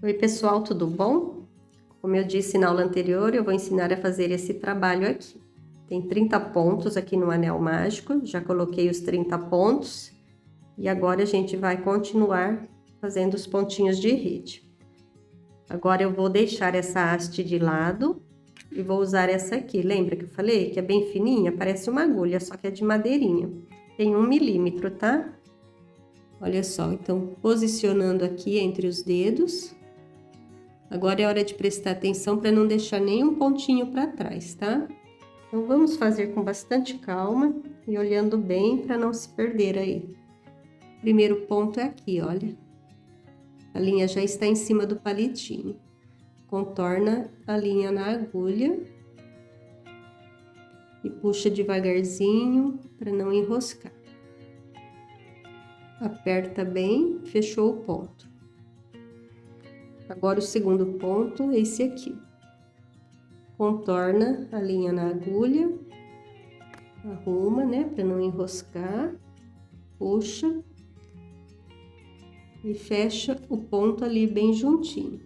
Oi pessoal, tudo bom? Como eu disse na aula anterior, eu vou ensinar a fazer esse trabalho aqui. Tem 30 pontos aqui no anel mágico, já coloquei os 30 pontos e agora a gente vai continuar fazendo os pontinhos de rede. Agora eu vou deixar essa haste de lado e vou usar essa aqui. Lembra que eu falei que é bem fininha? Parece uma agulha, só que é de madeirinha. Tem 1 milímetro, tá? Olha só, então posicionando aqui entre os dedos. Agora é hora de prestar atenção para não deixar nenhum pontinho para trás, tá? Então, vamos fazer com bastante calma e olhando bem para não se perder aí. Primeiro ponto é aqui, olha. A linha já está em cima do palitinho. Contorna a linha na agulha e puxa devagarzinho para não enroscar. Aperta bem, fechou o ponto. Agora o segundo ponto é esse aqui. Contorna a linha na agulha, arruma, né, para não enroscar, puxa e fecha o ponto ali bem juntinho.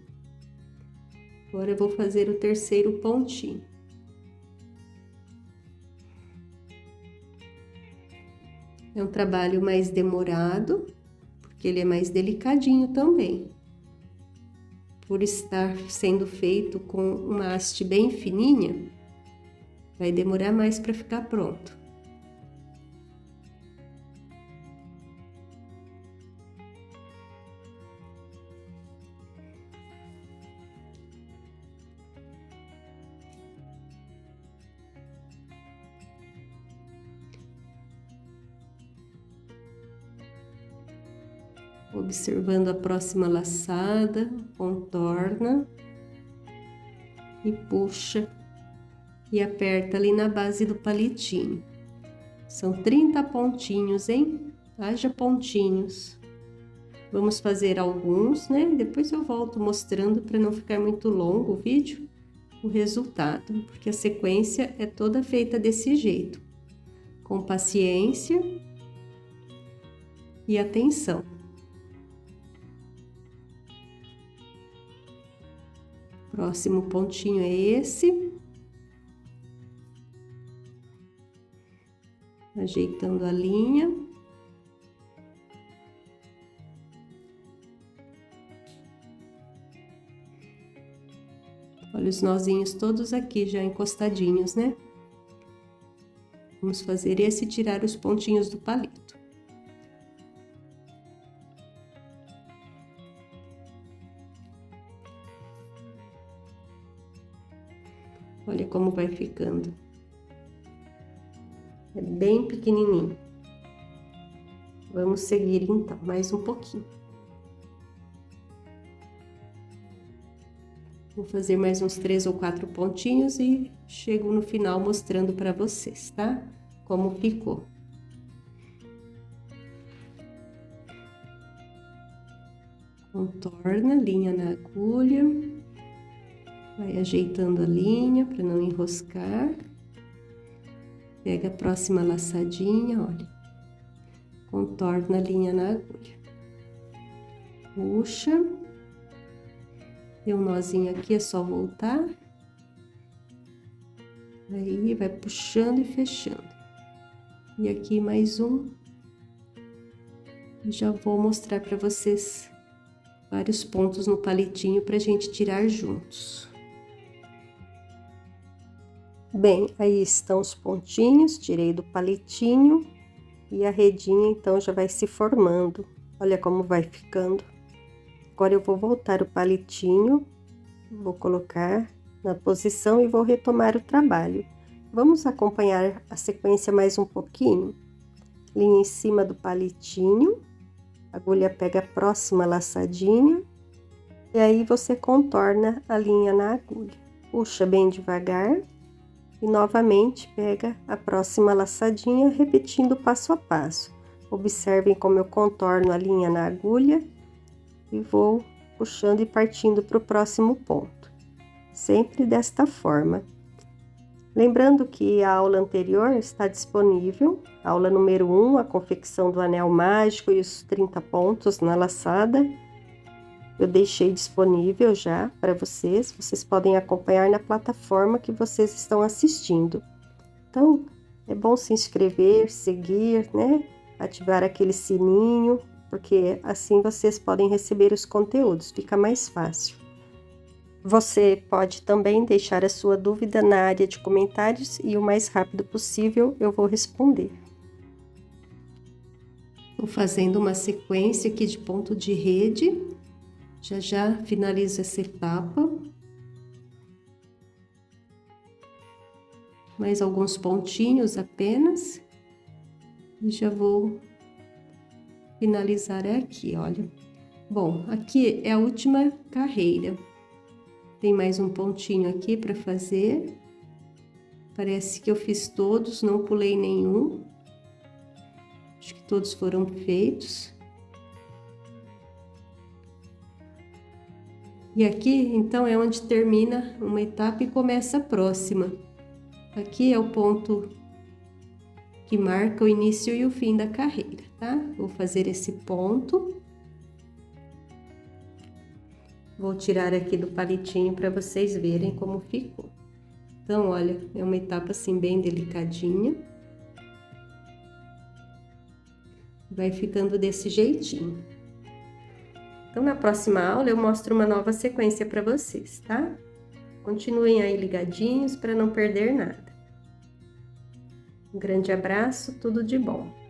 Agora eu vou fazer o terceiro pontinho. É um trabalho mais demorado, porque ele é mais delicadinho também. Por estar sendo feito com uma haste bem fininha, vai demorar mais para ficar pronto. Observando a próxima laçada, contorna e puxa e aperta ali na base do palitinho. São 30 pontinhos, hein? Haja pontinhos. Vamos fazer alguns, né? Depois eu volto mostrando para não ficar muito longo o vídeo, o resultado, porque a sequência é toda feita desse jeito, com paciência e atenção. Próximo pontinho é esse. Ajeitando a linha. Olha os nozinhos todos aqui já encostadinhos, né? Vamos fazer esse e tirar os pontinhos do palito. Olha como vai ficando. É bem pequenininho. Vamos seguir então, mais um pouquinho. Vou fazer mais uns 3 ou 4 pontinhos e chego no final mostrando para vocês, tá? Como ficou. Contorna a linha na agulha. Vai ajeitando a linha para não enroscar. Pega a próxima laçadinha, olha. Contorna a linha na agulha. Puxa. Deu um nozinho aqui, é só voltar. Aí, vai puxando e fechando. E aqui mais um. Já vou mostrar para vocês vários pontos no palitinho pra gente tirar juntos. Bem, aí estão os pontinhos, tirei do palitinho e a redinha então já vai se formando. Olha como vai ficando. Agora eu vou voltar o palitinho, vou colocar na posição e vou retomar o trabalho. Vamos acompanhar a sequência mais um pouquinho. Linha em cima do palitinho, agulha pega a próxima laçadinha e aí você contorna a linha na agulha. Puxa bem devagar. E novamente pega a próxima laçadinha, repetindo passo a passo. Observem como eu contorno a linha na agulha e vou puxando e partindo para o próximo ponto. Sempre desta forma. Lembrando que a aula anterior está disponível, aula número 1, a confecção do anel mágico e os 30 pontos na laçada. eu deixei disponível já para vocês. Vocês podem acompanhar na plataforma que vocês estão assistindo. Então, é bom se inscrever, seguir, né? Ativar aquele sininho, porque assim vocês podem receber os conteúdos, fica mais fácil. Você pode também deixar a sua dúvida na área de comentários e o mais rápido possível eu vou responder. Estou fazendo uma sequência aqui de ponto de rede, já finalizo essa etapa. Mais alguns pontinhos apenas e já vou finalizar aqui, olha. Bom, aqui é a última carreira. Tem mais um pontinho aqui para fazer. Parece que eu fiz todos, não pulei nenhum. Acho que todos foram feitos. E aqui, então, é onde termina uma etapa e começa a próxima. Aqui é o ponto que marca o início e o fim da carreira, tá? Vou fazer esse ponto. Vou tirar aqui do palitinho para vocês verem como ficou. Então, olha, é uma etapa assim bem delicadinha. Vai ficando desse jeitinho. Então, na próxima aula eu mostro uma nova sequência para vocês, tá? Continuem aí ligadinhos para não perder nada. Um grande abraço, tudo de bom!